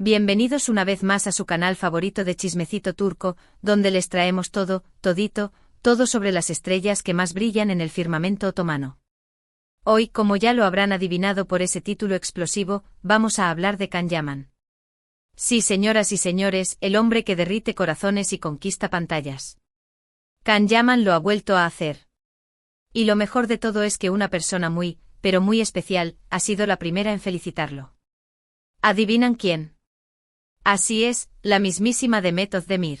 Bienvenidos una vez más a su canal favorito de Chismecito Turco, donde les traemos todo sobre las estrellas que más brillan en el firmamento otomano. Hoy, como ya lo habrán adivinado por ese título explosivo, vamos a hablar de Can Yaman. Sí, señoras y señores, el hombre que derrite corazones y conquista pantallas. Can Yaman lo ha vuelto a hacer. Y lo mejor de todo es que una persona muy, pero muy especial, ha sido la primera en felicitarlo. ¿Adivinan quién? Así es, la mismísima Demet Özdemir.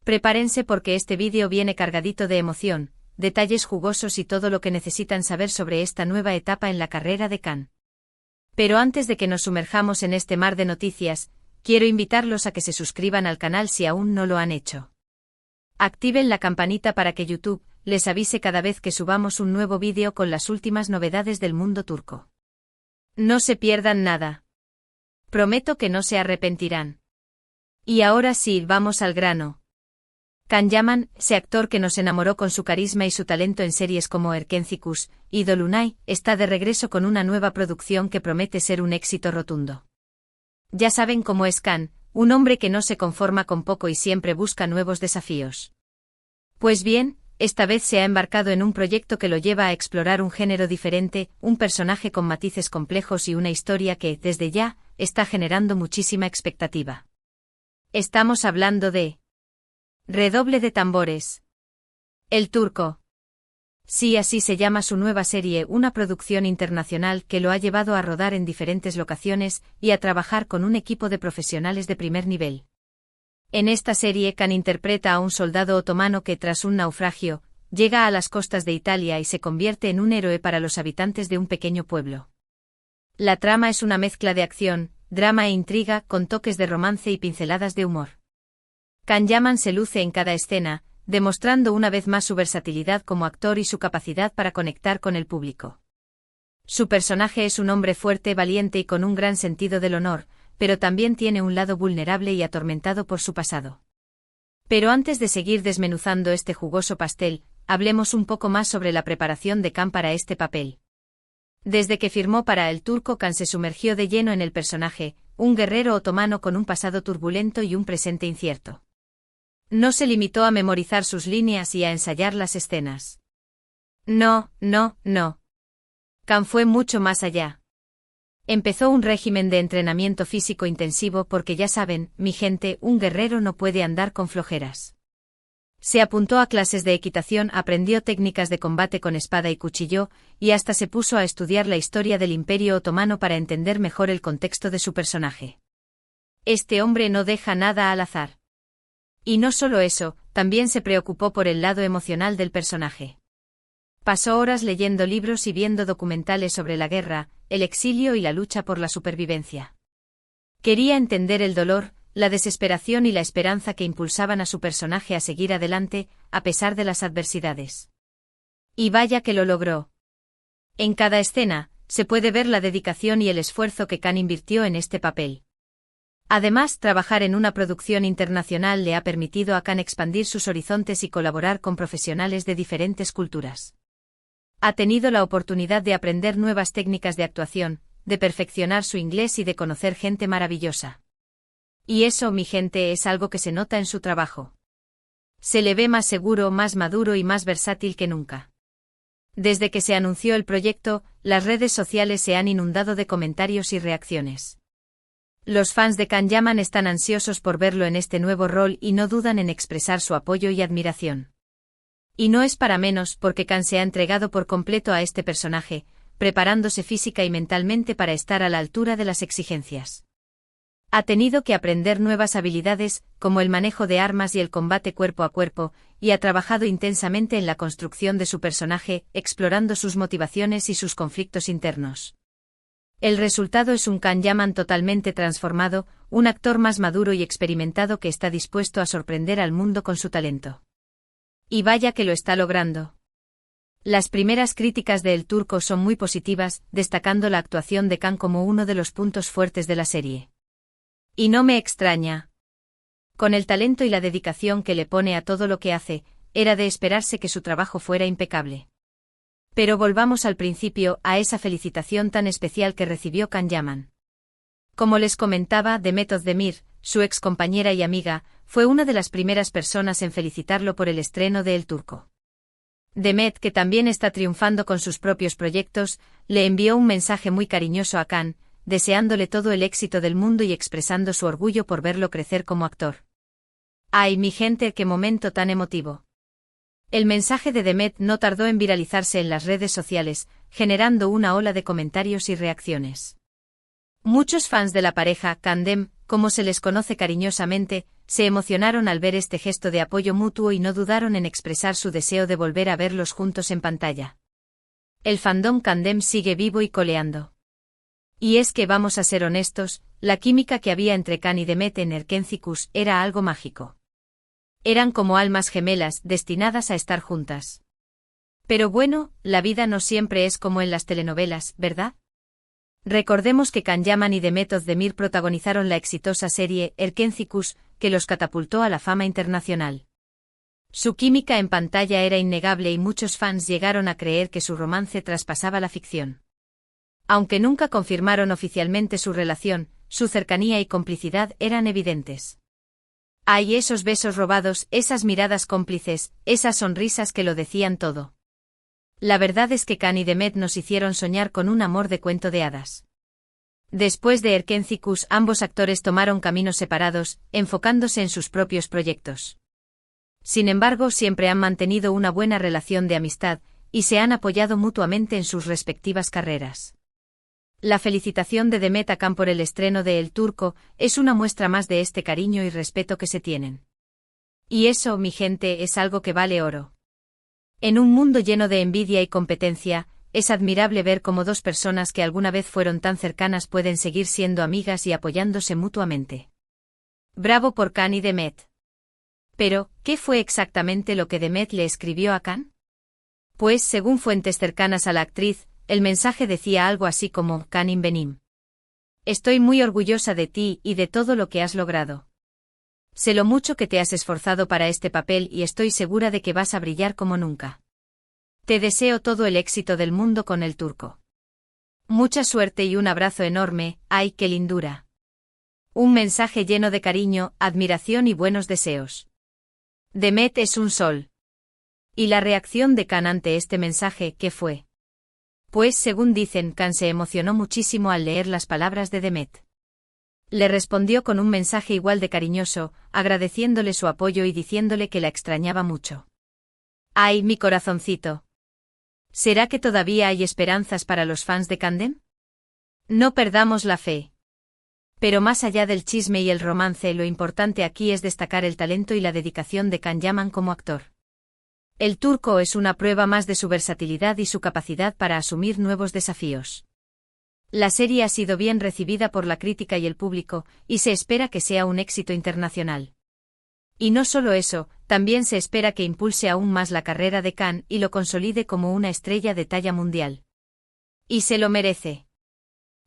Prepárense porque este vídeo viene cargadito de emoción, detalles jugosos y todo lo que necesitan saber sobre esta nueva etapa en la carrera de Can. Pero antes de que nos sumerjamos en este mar de noticias, quiero invitarlos a que se suscriban al canal si aún no lo han hecho. Activen la campanita para que YouTube les avise cada vez que subamos un nuevo vídeo con las últimas novedades del mundo turco. No se pierdan nada. Prometo que no se arrepentirán. Y ahora sí, vamos al grano. Can Yaman, ese actor que nos enamoró con su carisma y su talento en series como Erkenci Kuş y Dolunay, está de regreso con una nueva producción que promete ser un éxito rotundo. Ya saben cómo es Can, un hombre que no se conforma con poco y siempre busca nuevos desafíos. Pues bien, esta vez se ha embarcado en un proyecto que lo lleva a explorar un género diferente, un personaje con matices complejos y una historia que, desde ya, está generando muchísima expectativa. Estamos hablando de... Redoble de tambores. El Turco. Sí, así se llama su nueva serie, una producción internacional que lo ha llevado a rodar en diferentes locaciones y a trabajar con un equipo de profesionales de primer nivel. En esta serie Can interpreta a un soldado otomano que tras un naufragio, llega a las costas de Italia y se convierte en un héroe para los habitantes de un pequeño pueblo. La trama es una mezcla de acción, drama e intriga con toques de romance y pinceladas de humor. Can Yaman se luce en cada escena, demostrando una vez más su versatilidad como actor y su capacidad para conectar con el público. Su personaje es un hombre fuerte, valiente y con un gran sentido del honor, pero también tiene un lado vulnerable y atormentado por su pasado. Pero antes de seguir desmenuzando este jugoso pastel, hablemos un poco más sobre la preparación de Can para este papel. Desde que firmó para El Turco, Can se sumergió de lleno en el personaje, un guerrero otomano con un pasado turbulento y un presente incierto. No se limitó a memorizar sus líneas y a ensayar las escenas. No. Can fue mucho más allá. Empezó un régimen de entrenamiento físico intensivo porque ya saben, mi gente, un guerrero no puede andar con flojeras. Se apuntó a clases de equitación, aprendió técnicas de combate con espada y cuchillo, y hasta se puso a estudiar la historia del Imperio Otomano para entender mejor el contexto de su personaje. Este hombre no deja nada al azar. Y no solo eso, también se preocupó por el lado emocional del personaje. Pasó horas leyendo libros y viendo documentales sobre la guerra, el exilio y la lucha por la supervivencia. Quería entender el dolor, la desesperación y la esperanza que impulsaban a su personaje a seguir adelante, a pesar de las adversidades. Y vaya que lo logró. En cada escena, se puede ver la dedicación y el esfuerzo que Can invirtió en este papel. Además, trabajar en una producción internacional le ha permitido a Can expandir sus horizontes y colaborar con profesionales de diferentes culturas. Ha tenido la oportunidad de aprender nuevas técnicas de actuación, de perfeccionar su inglés y de conocer gente maravillosa. Y eso, mi gente, es algo que se nota en su trabajo. Se le ve más seguro, más maduro y más versátil que nunca. Desde que se anunció el proyecto, las redes sociales se han inundado de comentarios y reacciones. Los fans de Can Yaman están ansiosos por verlo en este nuevo rol y no dudan en expresar su apoyo y admiración. Y no es para menos porque Can se ha entregado por completo a este personaje, preparándose física y mentalmente para estar a la altura de las exigencias. Ha tenido que aprender nuevas habilidades, como el manejo de armas y el combate cuerpo a cuerpo, y ha trabajado intensamente en la construcción de su personaje, explorando sus motivaciones y sus conflictos internos. El resultado es un Can Yaman totalmente transformado, un actor más maduro y experimentado que está dispuesto a sorprender al mundo con su talento. Y vaya que lo está logrando. Las primeras críticas de El Turco son muy positivas, destacando la actuación de Can como uno de los puntos fuertes de la serie. Y no me extraña. Con el talento y la dedicación que le pone a todo lo que hace, era de esperarse que su trabajo fuera impecable. Pero volvamos al principio, a esa felicitación tan especial que recibió Can Yaman. Como les comentaba, Demet Özdemir, su ex compañera y amiga, fue una de las primeras personas en felicitarlo por el estreno de El Turco. Demet, que también está triunfando con sus propios proyectos, le envió un mensaje muy cariñoso a Can, deseándole todo el éxito del mundo y expresando su orgullo por verlo crecer como actor. ¡Ay, mi gente, qué momento tan emotivo! El mensaje de Demet no tardó en viralizarse en las redes sociales, generando una ola de comentarios y reacciones. Muchos fans de la pareja Kandem, como se les conoce cariñosamente, se emocionaron al ver este gesto de apoyo mutuo y no dudaron en expresar su deseo de volver a verlos juntos en pantalla. El fandom Kandem sigue vivo y coleando. Y es que vamos a ser honestos, la química que había entre Can y Demet en Erkenzikuş era algo mágico. Eran como almas gemelas destinadas a estar juntas. Pero bueno, la vida no siempre es como en las telenovelas, ¿verdad? Recordemos que Can Yaman y Demet Özdemir protagonizaron la exitosa serie Erkenzikuş, que los catapultó a la fama internacional. Su química en pantalla era innegable y muchos fans llegaron a creer que su romance traspasaba la ficción. Aunque nunca confirmaron oficialmente su relación, su cercanía y complicidad eran evidentes. Hay esos besos robados, esas miradas cómplices, esas sonrisas que lo decían todo. La verdad es que Can y Demet nos hicieron soñar con un amor de cuento de hadas. Después de Erkenzikuş, ambos actores tomaron caminos separados, enfocándose en sus propios proyectos. Sin embargo, siempre han mantenido una buena relación de amistad, y se han apoyado mutuamente en sus respectivas carreras. La felicitación de Demet a Can por el estreno de El Turco es una muestra más de este cariño y respeto que se tienen. Y eso, mi gente, es algo que vale oro. En un mundo lleno de envidia y competencia, es admirable ver cómo dos personas que alguna vez fueron tan cercanas pueden seguir siendo amigas y apoyándose mutuamente. Bravo por Can y Demet. Pero, ¿qué fue exactamente lo que Demet le escribió a Can? Pues, según fuentes cercanas a la actriz, el mensaje decía algo así como, Canim benim. Estoy muy orgullosa de ti y de todo lo que has logrado. Sé lo mucho que te has esforzado para este papel y estoy segura de que vas a brillar como nunca. Te deseo todo el éxito del mundo con El Turco. Mucha suerte y un abrazo enorme, ¡ay, qué lindura! Un mensaje lleno de cariño, admiración y buenos deseos. Demet es un sol. ¿Y la reacción de Can ante este mensaje, qué fue? Pues según dicen, Can se emocionó muchísimo al leer las palabras de Demet. Le respondió con un mensaje igual de cariñoso, agradeciéndole su apoyo y diciéndole que la extrañaba mucho. ¡Ay, mi corazoncito! ¿Será que todavía hay esperanzas para los fans de Kandem? No perdamos la fe. Pero más allá del chisme y el romance, lo importante aquí es destacar el talento y la dedicación de Can Yaman como actor. El Turco es una prueba más de su versatilidad y su capacidad para asumir nuevos desafíos. La serie ha sido bien recibida por la crítica y el público, y se espera que sea un éxito internacional. Y no solo eso, también se espera que impulse aún más la carrera de Can y lo consolide como una estrella de talla mundial. Y se lo merece.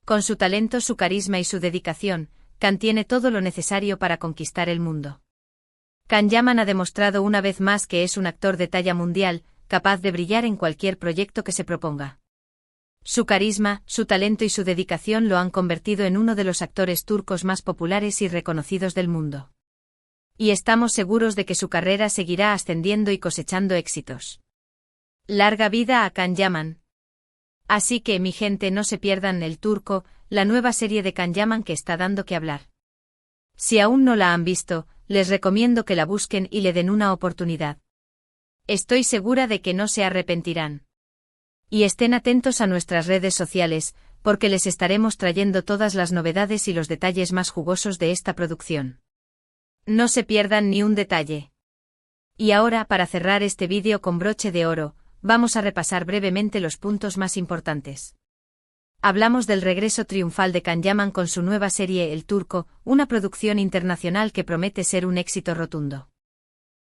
Con su talento, su carisma y su dedicación, Can tiene todo lo necesario para conquistar el mundo. Can Yaman ha demostrado una vez más que es un actor de talla mundial, capaz de brillar en cualquier proyecto que se proponga. Su carisma, su talento y su dedicación lo han convertido en uno de los actores turcos más populares y reconocidos del mundo. Y estamos seguros de que su carrera seguirá ascendiendo y cosechando éxitos. Larga vida a Can Yaman. Así que, mi gente, no se pierdan El Turco, la nueva serie de Can Yaman que está dando que hablar. Si aún no la han visto, les recomiendo que la busquen y le den una oportunidad. Estoy segura de que no se arrepentirán. Y estén atentos a nuestras redes sociales, porque les estaremos trayendo todas las novedades y los detalles más jugosos de esta producción. No se pierdan ni un detalle. Y ahora, para cerrar este vídeo con broche de oro, vamos a repasar brevemente los puntos más importantes. Hablamos del regreso triunfal de Can Yaman con su nueva serie El Turco, una producción internacional que promete ser un éxito rotundo.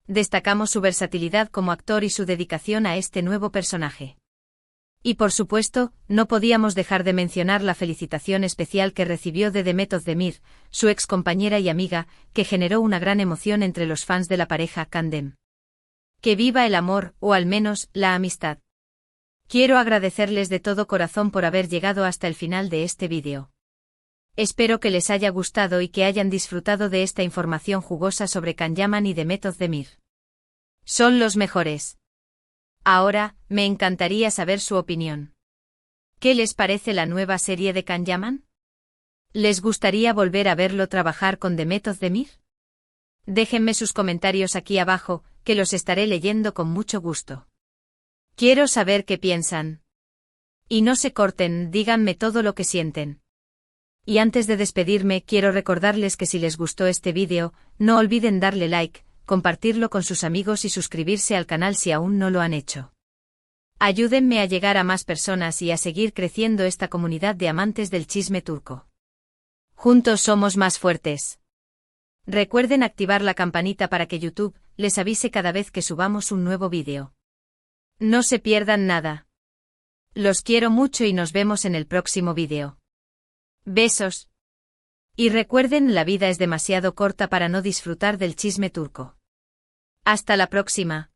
Destacamos su versatilidad como actor y su dedicación a este nuevo personaje. Y por supuesto, no podíamos dejar de mencionar la felicitación especial que recibió de Demet Özdemir, su ex compañera y amiga, que generó una gran emoción entre los fans de la pareja Kandem. ¡Que viva el amor, o al menos, la amistad! Quiero agradecerles de todo corazón por haber llegado hasta el final de este vídeo. Espero que les haya gustado y que hayan disfrutado de esta información jugosa sobre Can Yaman y Demet Özdemir. Son los mejores. Ahora, me encantaría saber su opinión. ¿Qué les parece la nueva serie de Can Yaman? ¿Les gustaría volver a verlo trabajar con Demet Özdemir? Déjenme sus comentarios aquí abajo, que los estaré leyendo con mucho gusto. Quiero saber qué piensan. Y no se corten, díganme todo lo que sienten. Y antes de despedirme, quiero recordarles que si les gustó este vídeo, no olviden darle like, compartirlo con sus amigos y suscribirse al canal si aún no lo han hecho. Ayúdenme a llegar a más personas y a seguir creciendo esta comunidad de amantes del chisme turco. Juntos somos más fuertes. Recuerden activar la campanita para que YouTube les avise cada vez que subamos un nuevo vídeo. No se pierdan nada. Los quiero mucho y nos vemos en el próximo vídeo. Besos. Y recuerden, la vida es demasiado corta para no disfrutar del chisme turco. Hasta la próxima.